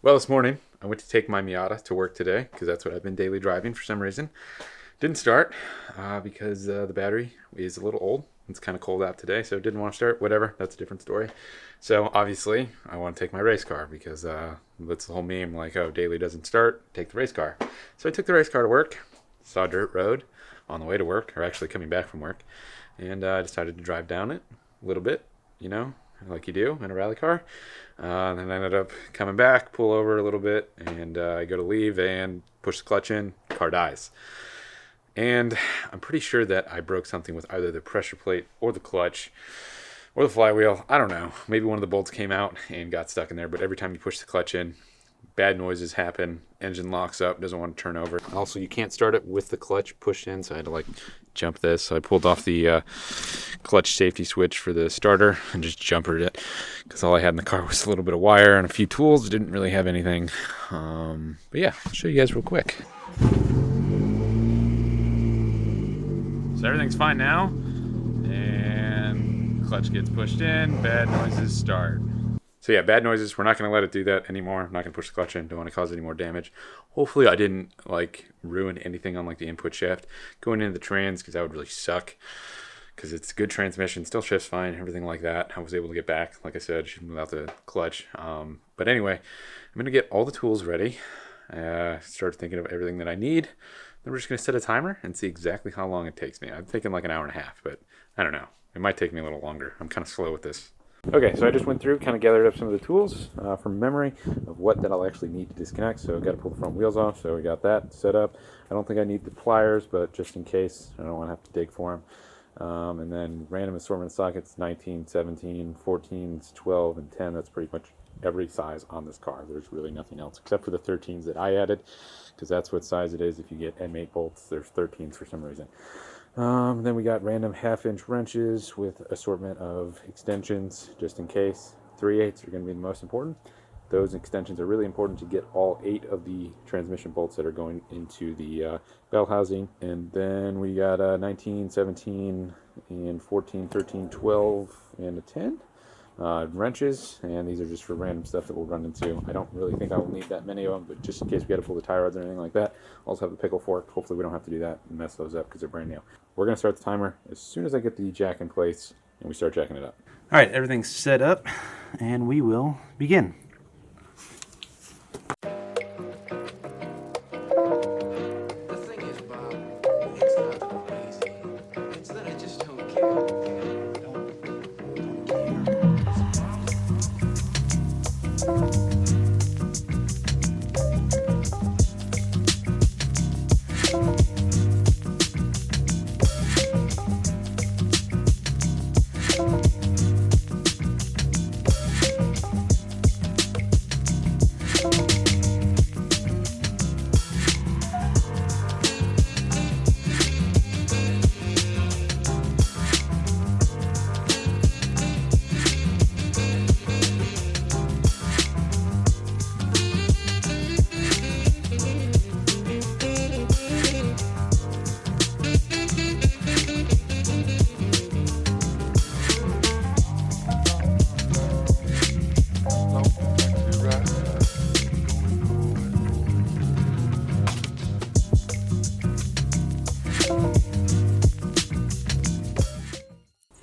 Well, this morning I went to take my Miata to work today because that's what I've been daily driving for some reason. Didn't start because the battery is a little old. It's kind of cold out today, so didn't want to start. Whatever, that's a different story. So obviously I want to take my race car because that's the whole meme, like, oh, daily doesn't start, take the race car. So I took the race car to work, saw a dirt road on the way to work, or actually coming back from work, and I decided to drive down it a little bit, like you do in a rally car. And then I ended up coming back, pull over a little bit, and I go to leave and push the clutch in, car dies. And I'm pretty sure that I broke something with either the pressure plate or the clutch or the flywheel. I don't know. Maybe one of the bolts came out and got stuck in there, but every time you push the clutch in, bad noises happen, engine locks up, doesn't want to turn over. Also, you can't start it with the clutch pushed in, so I had to jump this. So I pulled off the clutch safety switch for the starter and just jumpered it because all I had in the car was a little bit of wire and a few tools. Didn't really have anything. But yeah, I'll show you guys real quick. So everything's fine now, and clutch gets pushed in, bad noises start. So yeah, bad noises, we're not going to let it do that anymore. I'm not going to push the clutch in, don't want to cause any more damage. Hopefully I didn't ruin anything on the input shaft going into the trans, because that would really suck, because it's a good transmission, still shifts fine, everything like that. I was able to get back, like I said, without the clutch. But anyway, I'm going to get all the tools ready, start thinking of everything that I need. Then we're just going to set a timer and see exactly how long it takes me. I'm thinking like an hour and a half, but I don't know. It might take me a little longer. I'm kind of slow with this. Okay, so I just went through, kind of gathered up some of the tools from memory of what that I'll actually need to disconnect. So I've got to pull the front wheels off, so we got that set up. I don't think I need the pliers, but just in case, I don't want to have to dig for them. And then random assortment of sockets, 19, 17, 14s, 12, and 10. That's pretty much every size on this car. There's really nothing else except for the 13s that I added, because that's what size it is. If you get M8 bolts, there's 13s for some reason. Then we got random half-inch wrenches with assortment of extensions, just in case. 3/8 are going to be the most important. Those extensions are really important to get all 8 of the transmission bolts that are going into the bell housing. And then we got 19, 17, and 14, 13, 12, and a 10. Wrenches, and these are just for random stuff that we'll run into. I don't really think I will need that many of them, but just in case we got to pull the tie rods or anything like that. Also have the pickle fork. Hopefully we don't have to do that and mess those up because they're brand new. We're going to start the timer as soon as I get the jack in place and we start jacking it up. All right, everything's set up and we will begin.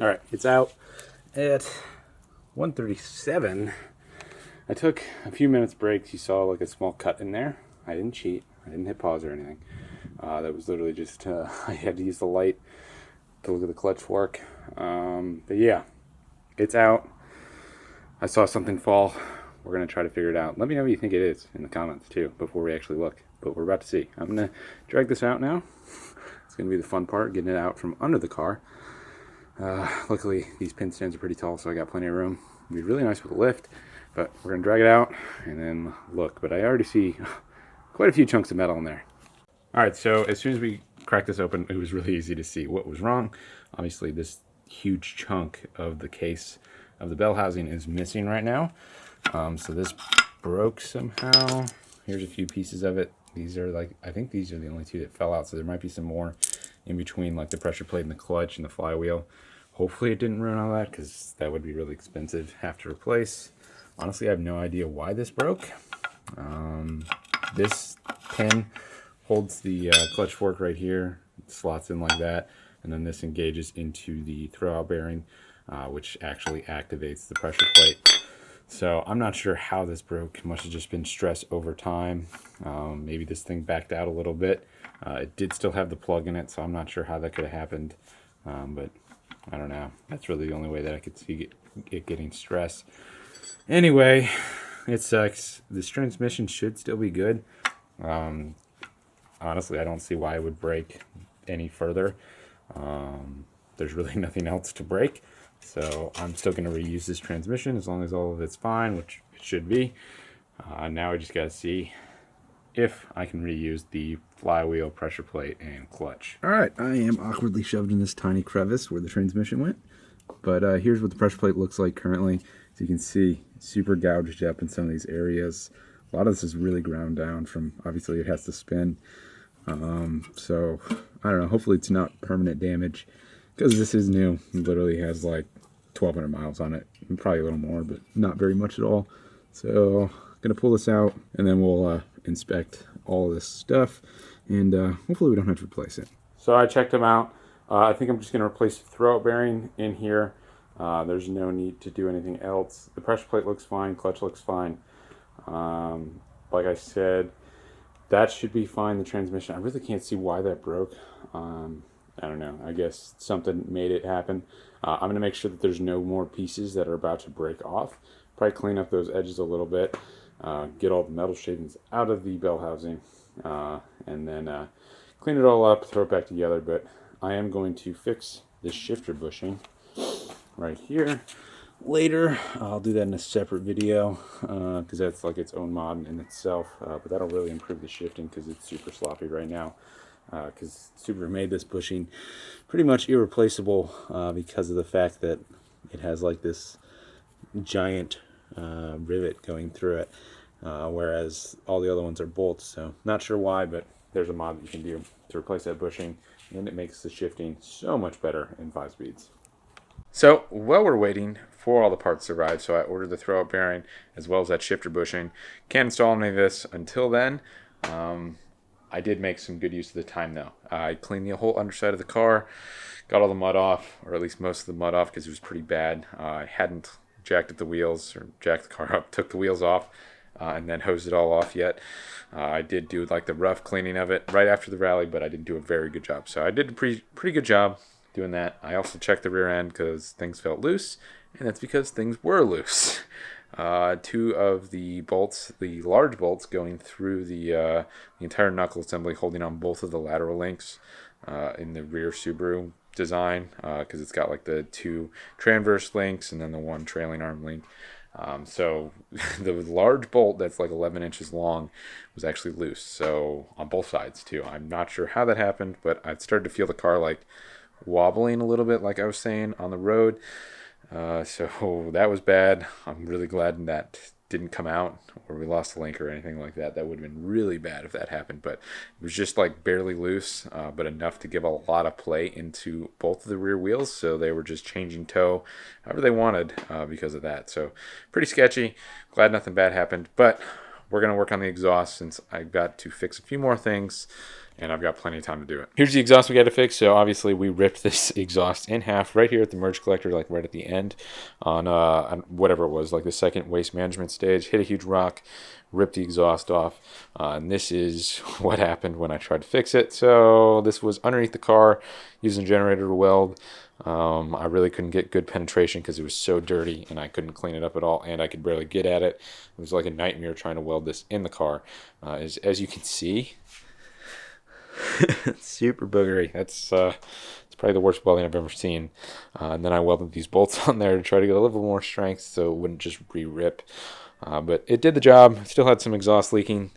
All right, it's out at 1:37. I took a few minutes breaks. You saw a small cut in there. I didn't cheat. I didn't hit pause or anything. That was literally just, I had to use the light to look at the clutch fork. But yeah, it's out. I saw something fall. We're going to try to figure it out. Let me know what you think it is in the comments too before we actually look. But we're about to see. I'm going to drag this out now. It's going to be the fun part, getting it out from under the car. Luckily, these pin stands are pretty tall, so I got plenty of room. It'd be really nice with a lift, but we're going to drag it out and then look. But I already see quite a few chunks of metal in there. All right, so as soon as we cracked this open, it was really easy to see what was wrong. Obviously, this huge chunk of the case of the bell housing is missing right now. So this broke somehow. Here's a few pieces of it. These are I think these are the only 2 that fell out, so there might be some more in between the pressure plate and the clutch and the flywheel. Hopefully it didn't ruin all that, because that would be really expensive, have to replace. Honestly, I have no idea why this broke. This pin holds the clutch fork right here. It slots in like that, and then this engages into the throwout bearing, which actually activates the pressure plate. So I'm not sure how this broke. Must have just been stress over time. Maybe this thing backed out a little bit. It did still have the plug in it, so I'm not sure how that could have happened. But I don't know. That's really the only way that I could see it getting stress. Anyway, it sucks. This transmission should still be good. Honestly, I don't see why it would break any further. There's really nothing else to break. So I'm still going to reuse this transmission as long as all of it's fine, which it should be. Now I just got to see if I can reuse the flywheel, pressure plate, and clutch. All right, I am awkwardly shoved in this tiny crevice where the transmission went. But here's what the pressure plate looks like currently. As you can see, super gouged up in some of these areas. A lot of this is really ground down from, obviously it has to spin. So I don't know, hopefully it's not permanent damage, because this is new. It literally has like 1,200 miles on it, and probably a little more, but not very much at all. So gonna pull this out, and then we'll inspect all of this stuff, and hopefully we don't have to replace it. So I checked them out. I think I'm just gonna replace the throwout bearing in here. There's no need to do anything else. The pressure plate looks fine, clutch looks fine. Like I said, that should be fine. The transmission, I really can't see why that broke. I don't know. I guess something made it happen. I'm going to make sure that there's no more pieces that are about to break off. Probably clean up those edges a little bit. Get all the metal shavings out of the bell housing. And then clean it all up, throw it back together. But I am going to fix this shifter bushing right here. Later, I'll do that in a separate video because that's like its own mod in itself. But that'll really improve the shifting because it's super sloppy right now. Because Subaru made this bushing pretty much irreplaceable because of the fact that it has like this giant rivet going through it, whereas all the other ones are bolts. So not sure why, but there's a mod that you can do to replace that bushing, and it makes the shifting so much better in 5 speeds. So while we're waiting for all the parts to arrive, so I ordered the throwout bearing as well as that shifter bushing. Can't install any of this until then. I did make some good use of the time though. I cleaned the whole underside of the car, got all the mud off, or at least most of the mud off because it was pretty bad. I hadn't jacked up the wheels or jacked the car up, took the wheels off, and then hosed it all off yet. I did do like the rough cleaning of it right after the rally, but I didn't do a very good job. So I did a pretty good job doing that. I also checked the rear end because things felt loose, and that's because things were loose. 2 of the bolts, the large bolts going through the entire knuckle assembly, holding on both of the lateral links in the rear Subaru design, because it's got like the 2 transverse links and then the 1 trailing arm link. So the large bolt that's like 11 inches long was actually loose, so on both sides too. I'm not sure how that happened, but I started to feel the car like wobbling a little bit, like I was saying, on the road. So that was bad. I'm really glad that didn't come out or we lost the link or anything like that. That would have been really bad if that happened, but it was just like barely loose, but enough to give a lot of play into both of the rear wheels. So they were just changing toe however they wanted because of that. So pretty sketchy. Glad nothing bad happened, but we're going to work on the exhaust since I got to fix a few more things, and I've got plenty of time to do it. Here's the exhaust we got to fix. So obviously we ripped this exhaust in half right here at the merge collector, like right at the end on whatever it was, like the second waste management stage. Hit a huge rock, ripped the exhaust off, and this is what happened when I tried to fix it. So this was underneath the car, using a generator to weld. I really couldn't get good penetration because it was so dirty and I couldn't clean it up at all, and I could barely get at it. It was like a nightmare trying to weld this in the car. As you can see, it's super boogery. It's probably the worst welding I've ever seen. And then I welded these bolts on there to try to get a little more strength so it wouldn't just re-rip. But it did the job. Still had some exhaust leaking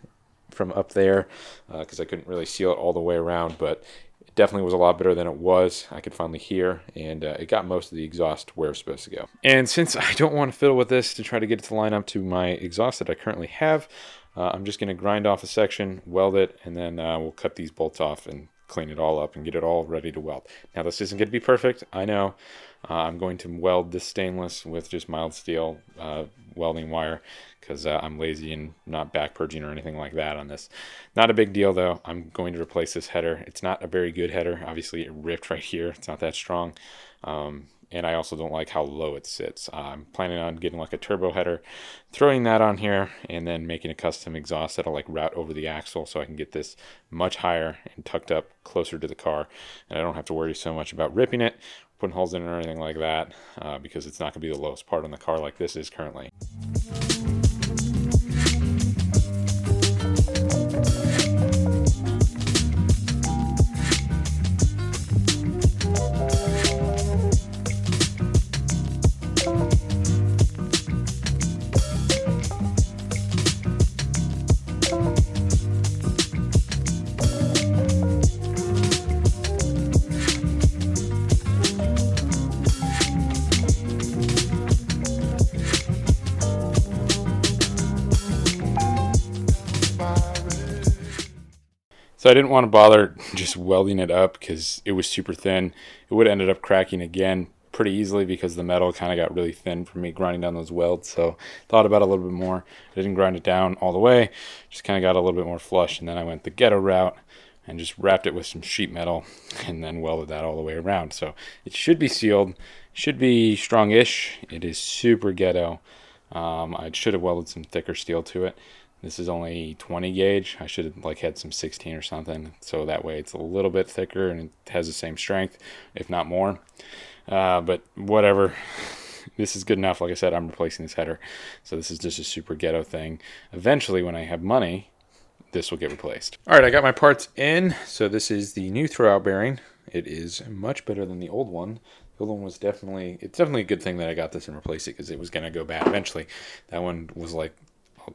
from up there because I couldn't really seal it all the way around, but it definitely was a lot better than it was. I could finally hear, and it got most of the exhaust where it's supposed to go. And since I don't want to fiddle with this to try to get it to line up to my exhaust that I currently have, I'm just going to grind off a section, weld it, and then we'll cut these bolts off and clean it all up and get it all ready to weld. Now this isn't going to be perfect, I know. I'm going to weld this stainless with just mild steel welding wire because I'm lazy and not back purging or anything like that on this. Not a big deal though. I'm going to replace this header. It's not a very good header. Obviously it ripped right here. It's not that strong. And I also don't like how low it sits. I'm planning on getting like a turbo header, throwing that on here, and then making a custom exhaust that'll like route over the axle so I can get this much higher and tucked up closer to the car. And I don't have to worry so much about ripping it, putting holes in it or anything like that, because it's not going to be the lowest part on the car like this is currently. So I didn't want to bother just welding it up because it was super thin. It would have ended up cracking again pretty easily because the metal kind of got really thin for me grinding down those welds. So thought about it a little bit more. I didn't grind it down all the way, just kind of got a little bit more flush, and then I went the ghetto route and just wrapped it with some sheet metal and then welded that all the way around. So it should be sealed, should be strong-ish. It is super ghetto. I should have welded some thicker steel to it. This is only 20 gauge. I should have like had some 16 or something, so that way it's a little bit thicker and it has the same strength, if not more. But whatever. This is good enough. Like I said, I'm replacing this header, so this is just a super ghetto thing. Eventually, when I have money, this will get replaced. All right, I got my parts in. So this is the new throwout bearing. It is much better than the old one. The old one was definitely a good thing that I got this and replaced it because it was going to go bad eventually. That one was like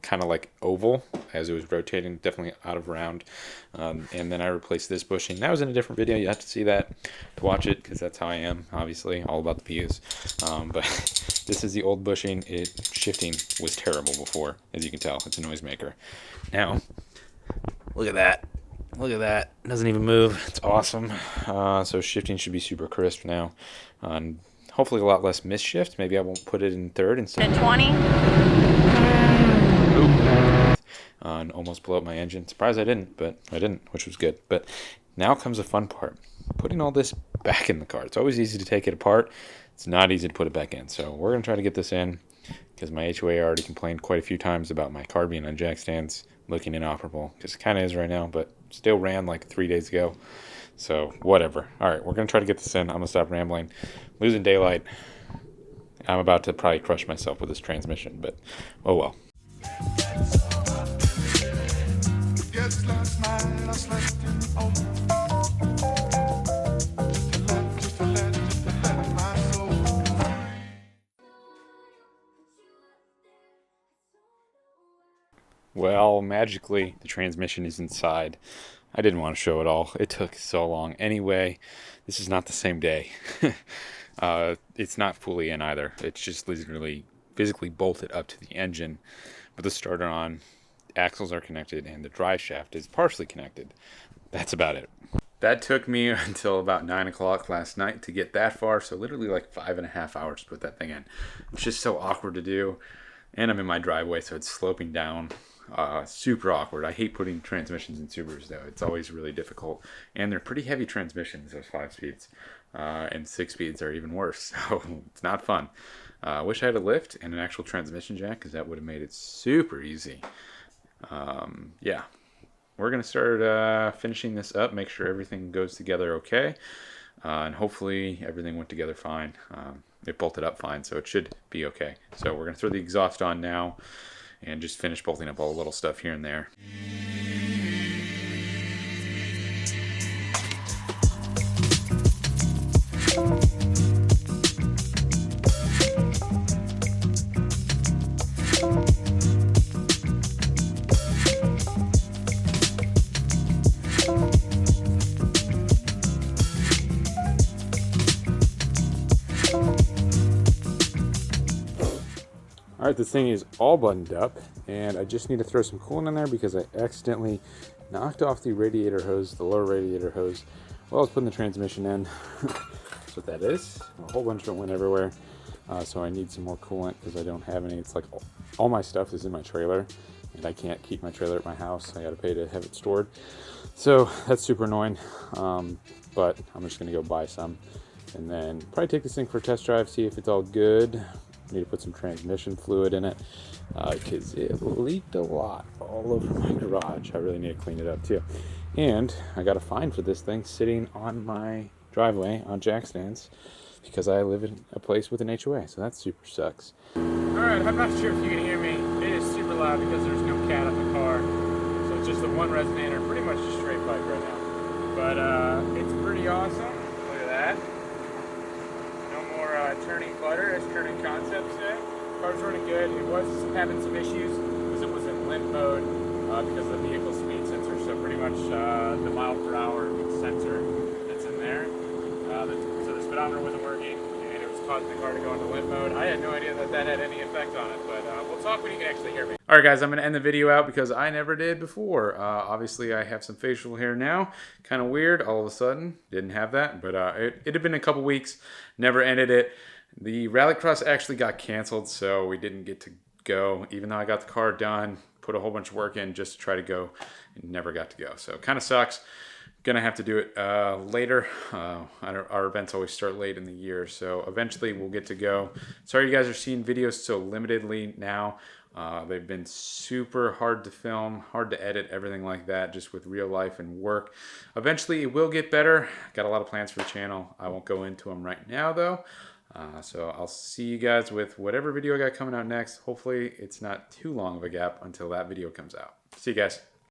kind of like oval as it was rotating, definitely out of round. And then I replaced this bushing. That was in a different video. You have to see that to watch it because that's how I am, obviously, all about the views. But this is the old bushing. Shifting was terrible before, as you can tell. It's a noisemaker. Now, look at that. Look at that. It doesn't even move. It's awesome. So shifting should be super crisp now. And hopefully a lot less misshift. Maybe I won't put it in third instead. 20. And almost blow up my engine. Surprised I didn't, but I didn't, which was good. But now comes the fun part. Putting all this back in the car. It's always easy to take it apart. It's not easy to put it back in. So we're going to try to get this in because my HOA already complained quite a few times about my car being on jack stands looking inoperable. Because it kind of is right now, but still ran like 3 days ago. So whatever. All right, we're going to try to get this in. I'm going to stop rambling. Losing daylight. I'm about to probably crush myself with this transmission, but oh well. Well, magically, the transmission is inside. I didn't want to show it all. It took so long. Anyway, this is not the same day. It's not fully in either. It's just literally physically bolted up to the engine. With the starter on, axles are connected, and the drive shaft is partially connected. That's about it. That took me until about 9 o'clock last night to get that far. So literally like 5.5 hours to put that thing in. It's just so awkward to do. And I'm in my driveway, so it's sloping down. Super awkward. I hate putting transmissions in Subarus though. It's always really difficult. And they're pretty heavy transmissions, those 5 speeds. And 6 speeds are even worse. So it's not fun. I wish I had a lift and an actual transmission jack because that would have made it super easy. Yeah. We're going to start finishing this up, make sure everything goes together okay. And hopefully everything went together fine. It bolted up fine, so it should be okay. So we're going to throw the exhaust on now and just finish bolting up all the little stuff here and there. All right, this thing is all buttoned up, and I just need to throw some coolant in there because I accidentally knocked off the radiator hose, the lower radiator hose, while I was putting the transmission in. That's what that is. A whole bunch of it went everywhere. So I need some more coolant because I don't have any. It's like all my stuff is in my trailer, and I can't keep my trailer at my house. I got to pay to have it stored. So that's super annoying. But I'm just going to go buy some and then probably take this thing for a test drive, see if it's all good. Need to put some transmission fluid in it because it leaked a lot all over my garage. I really need to clean it up too. And I got a fine for this thing sitting on my driveway on jack stands because I live in a place with an HOA, so that super sucks. Alright, I'm not sure if you can hear me. It is super loud because there's no cat in the car. So it's just the one resonator, pretty much just straight pipe right now. But it's pretty awesome. Look at that. No more turning clutter, as turning concepts say. Car's running good. It was having some issues because it was in limp mode because of the vehicle speed sensor. So pretty much the mile per hour sensor that's in there. So the speedometer wasn't working, and it was causing the car to go into limp mode. I had no idea that that had any effect on it, but we'll talk when you can actually hear me. All right, guys, I'm going to end the video out because I never did before. Obviously, I have some facial hair now. Kind of weird all of a sudden. Didn't have that, but it had been a couple weeks. Never ended it. The rallycross actually got canceled, so we didn't get to go, even though I got the car done, put a whole bunch of work in just to try to go, and never got to go. So kind of sucks. Gonna have to do it later. Our events always start late in the year, so eventually we'll get to go. Sorry you guys are seeing videos so limitedly now. They've been super hard to film, hard to edit, everything like that, just with real life and work. Eventually it will get better. Got a lot of plans for the channel. I won't go into them right now though. So I'll see you guys with whatever video I got coming out next. Hopefully it's not too long of a gap until that video comes out. See you guys.